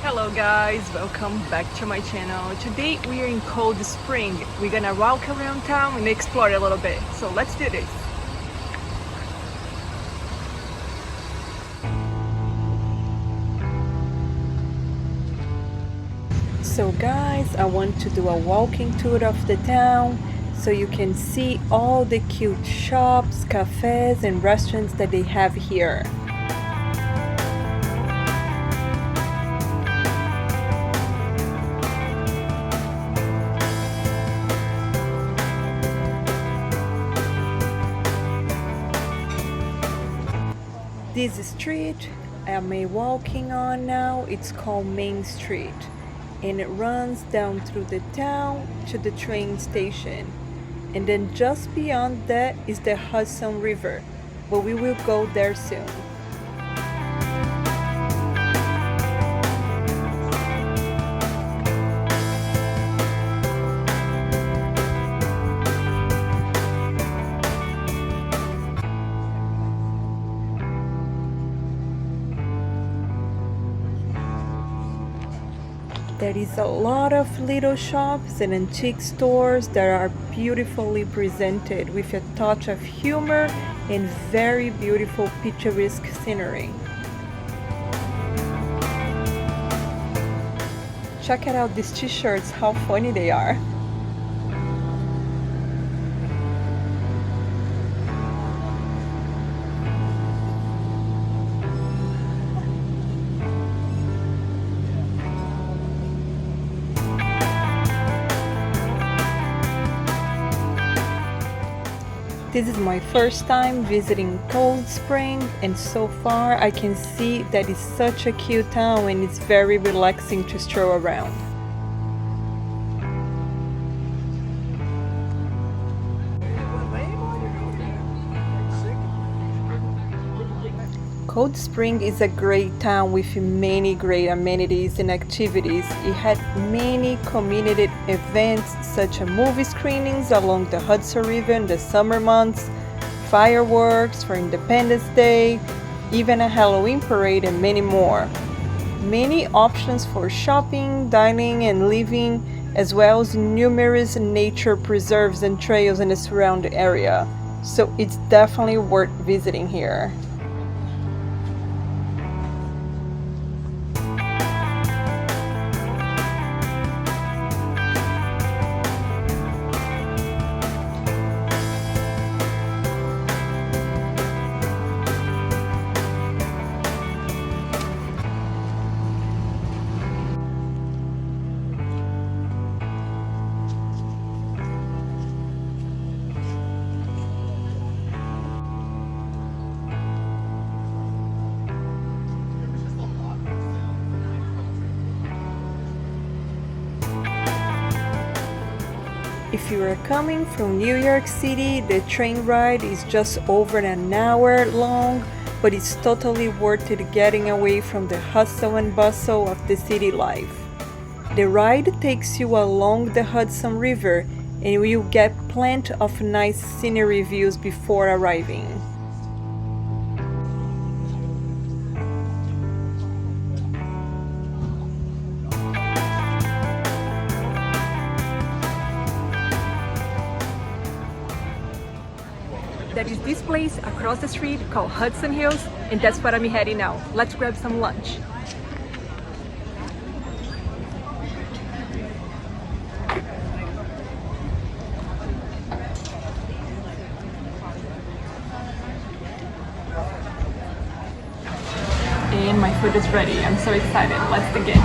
Hello guys, welcome back to my channel. Today we are in Cold Spring. We're gonna walk around town and explore a little bit. So let's do this. So guys, I want to do a walking tour of the town so you can see all the cute shops, cafes and restaurants that they have here. This street I'm walking on now, it's called Main Street, and it runs down through the town to the train station. And then just beyond that is the Hudson River, but we will go there soon. There is a lot of little shops and antique stores that are beautifully presented with a touch of humor and very beautiful picturesque scenery. Check it out, these t-shirts, how funny they are. This is my first time visiting Cold Spring, and so far I can see that it's such a cute town and it's very relaxing to stroll around. Cold Spring is a great town with many great amenities and activities. It had many community events such as movie screenings along the Hudson River in the summer months, fireworks for Independence Day, even a Halloween parade and many more. Many options for shopping, dining and living, as well as numerous nature preserves and trails in the surrounding area. So it's definitely worth visiting here. If you are coming from New York City, the train ride is just over an hour long, but it's totally worth it getting away from the hustle and bustle of the city life. The ride takes you along the Hudson River and you'll get plenty of nice scenery views before arriving. There is this place across the street called Hudson Hills, and that's where I'm heading now. Let's grab some lunch. And my food is ready. I'm so excited. Let's begin.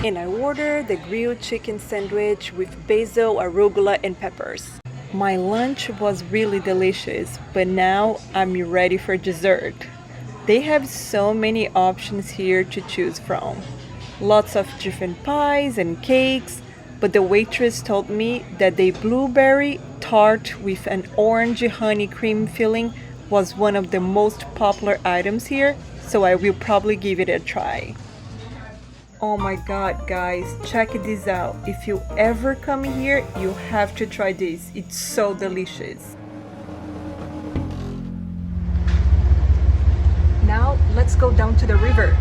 And I ordered the grilled chicken sandwich with basil, arugula, and peppers. My lunch was really delicious, but now I'm ready for dessert. They have so many options here to choose from. Lots of different pies and cakes, but the waitress told me that the blueberry tart with an orange honey cream filling was one of the most popular items here, so I will probably give it a try. Oh my god, guys, check this out. If you ever come here, you have to try this. It's so delicious. Now let's go down to the river.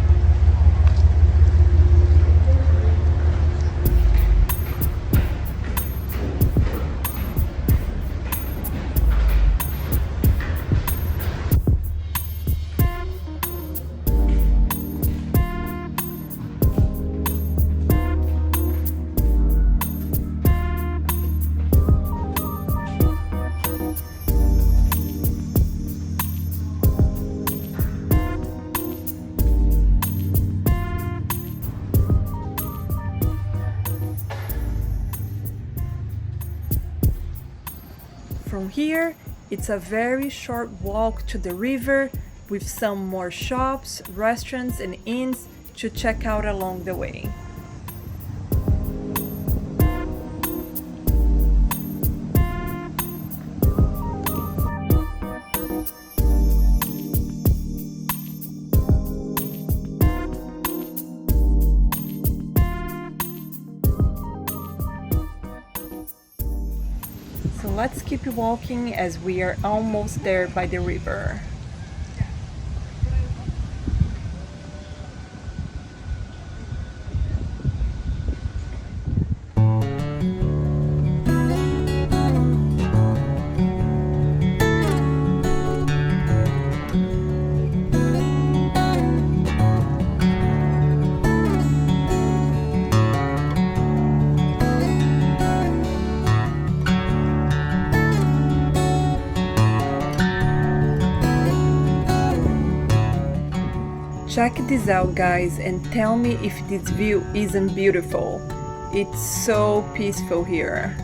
from here, it's a very short walk to the river with some more shops, restaurants and inns to check out along the way. So let's keep walking as we are almost there by the river. Check this out, guys, and tell me if this view isn't beautiful. It's so peaceful here.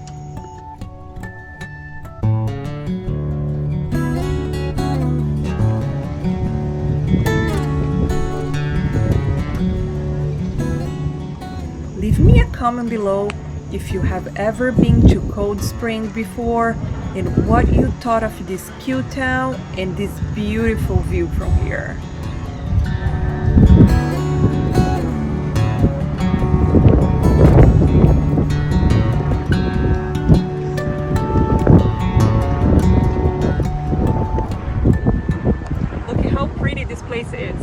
Leave me a comment below if you have ever been to Cold Spring before and what you thought of this cute town and this beautiful view from here. This place is.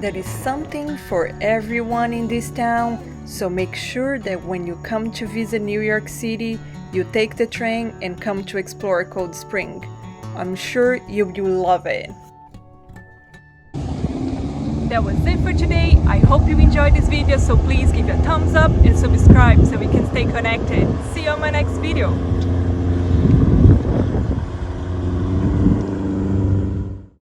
There is something for everyone in this town, so make sure that when you come to visit New York City, you take the train and come to explore Cold Spring. I'm sure you will love it. That was it for today. I hope you enjoyed this video, so please give it a thumbs up and subscribe so we can stay connected. See you on my next video.